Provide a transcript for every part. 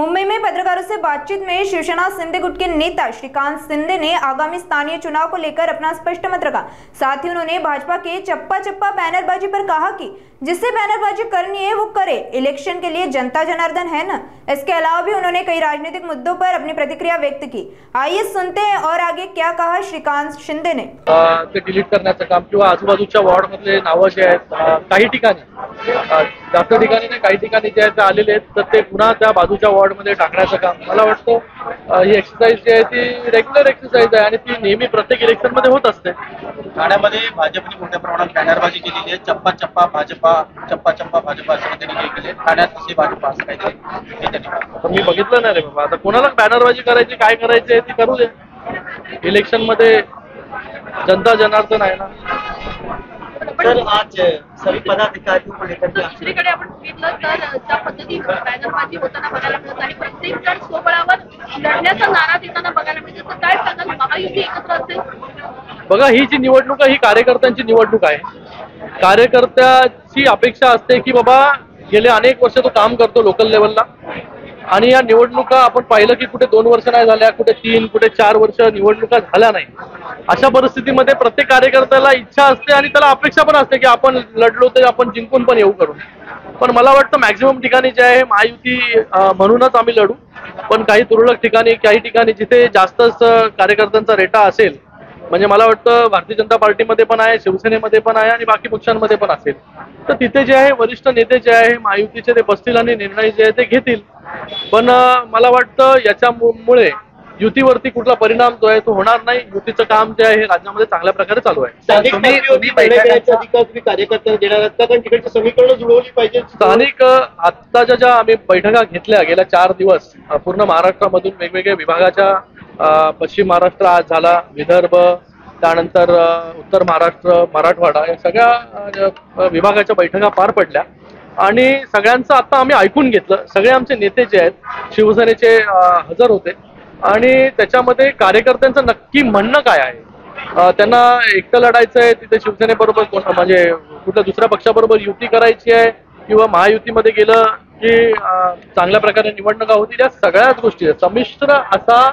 मुंबई में पत्रकारों से बातचीत में शिवसेना शिंदे गुट के नेता श्रीकांत शिंदे ने आगामी स्थानीय चुनाव को लेकर अपना स्पष्ट मत रखा। साथ ही उन्होंने भाजपा के चप्पा चप्पा बैनरबाजी पर कहा कि जिससे बैनरबाजी करनी है वो करे, इलेक्शन के लिए जनता जनार्दन है न। इसके अलावा भी उन्होंने कई राजनीतिक मुद्दों पर अपनी प्रतिक्रिया व्यक्त की। आइए सुनते हैं और आगे क्या कहा श्रीकांत शिंदे ने। ते डिलीट करण्याचं काम किंवा आजूबाजूच्या वॉर्ड मधले नावं जे आहेत काही ठिकाणी जास्त ठिकाणी नाही, काही ठिकाणी जे आहेत ते आलेले आहेत, तर ते पुन्हा त्या बाजूच्या वॉर्ड मध्ये टाकण्याचं काम मला वाटतं ही एक्सरसाइज जी आहे ती रेग्युलर एक्सरसाइज आहे आणि ती नेहमी प्रत्येक इलेक्शन मध्ये होत असते। ठाण्यामध्ये भाजपने मोठ्या प्रमाणात बॅनरबाजी केलेली आहे। चप्पा चप्पा भाजपा, चप्पा चप्पा भाजपा असं त्यांनी केले। ठाण्यात असे भाजपा असं काहीतरी मी बघितलं नाही रे बाबा। आता कोणाला बॅनरबाजी करायची, काय करायची ती करू दे। इलेक्शन मध्ये जनता जनार्दन आहे ना। तर आज सभी पदाधिकारियों को लेकर दुसरीकडे आपण बघितलं तर ज्या पद्धतीने बॅनरबाजी होताना बघायला मिळत आणि प्रत्येक जण स्वबळावर लढण्याचा नारा देताना बघायला मिळतं, तर काय सांगाल महायुती एकत्र असेल? बघा, ही जी निवडणूक आहे ही कार्यकर्त्यांची निवडणूक आहे। कार्यकर्त्याची अपेक्षा असते की बाबा गेले अनेक वर्ष तो काम करतो लोकल लेवलला आणि या निवडणुका आपण पाहिलं की कुठे 2 वर्ष नाही झाल्या, कुठे 3, कुठे 4 वर्ष निवडणुका झाल्या नाही। अशा परिस्थितीमध्ये प्रत्येक कार्यकर्त्याला इच्छा असते आणि त्याला अपेक्षा पण असते की आपण लढलो तर आपण जिंकून पण येऊ करून। पण मला वाटतं मॅक्झिमम ठिकाणी जे आहे महायुती म्हणूनच आम्ही लढू, पण काही तुरळक ठिकाणी, काही ठिकाणी जिथे जास्तच कार्यकर्त्यांचा रेटा असेल, म्हणजे मला वाटतं भारतीय जनता पार्टीमध्ये पण आहे, शिवसेनेमध्ये पण आहे आणि बाकी पक्षांमध्ये पण असेल, तर तिथे जे आहे वरिष्ठ नेते जे आहे महायुतीचे ते बसतील आणि निर्णय जे आहे ते घेतील। पण मला वाटतं याच्यामुळे युतीवरती कुठला परिणाम जो आहे तो होणार नाही। युतीचं काम जे आहे हे राज्यामध्ये चांगल्या प्रकारे चालू आहे। तुम्ही कार्यकर्त्यांना देणार आहात का? कारण तिकडची समीकरणं जुळवली पाहिजे। स्थानिक आत्ताच्या ज्या आम्ही बैठका घेतल्या गेल्या 4 दिवस पूर्ण महाराष्ट्रामधून वेगवेगळ्या विभागाच्या, पश्चिम महाराष्ट्र आज झाला, विदर्भ, त्यानंतर उत्तर महाराष्ट्र, मराठवाडा या सगळ्या विभागाच्या बैठका पार पडल्या आणि सगळ्यांचं आता आम्ही ऐकून घेतलं। सगळे आमचे नेते जे आहेत शिवसेनेचे हजर होते आणि त्याच्यामध्ये कार्यकर्त्यांचं नक्की म्हणणं काय आहे, त्यांना एकटं लढायचं आहे, तिथे शिवसेनेबरोबर म्हणजे कुठल्या दुसऱ्या पक्षाबरोबर युती करायची आहे किंवा महायुतीमध्ये गेलं की चांगल्या प्रकारे निवडणुका होतील, या सगळ्याच गोष्टी संमिश्र असा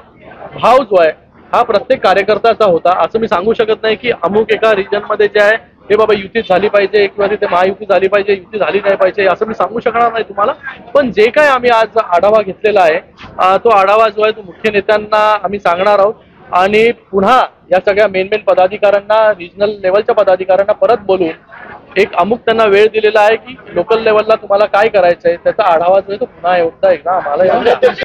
भाव जो आहे हा प्रत्येक कार्यकर्त्याचा होता। असं मी सांगू शकत नाही की अमुक एका रिजन मध्ये जे आहे हे बाबा युती झाली पाहिजे किंवा तिथे महायुती झाली पाहिजे, युती झाली नाही पाहिजे असं मी सांगू शकणार नाही तुम्हाला। पण जे काय आम्ही आज आढावा घेतलेला आहे तो आढावा जो आहे तो मुख्य नेत्यांना आम्ही सांगणार आहोत आणि पुन्हा या सगळ्या मेन पदाधिकाऱ्यांना, रिजनल लेवलच्या पदाधिकाऱ्यांना परत बोलून एक अमुक त्यांना वेळ दिलेला आहे की लोकल लेवलला तुम्हाला काय करायचंय त्याचा आढावा जो आहे तो पुन्हा एकदा आम्हाला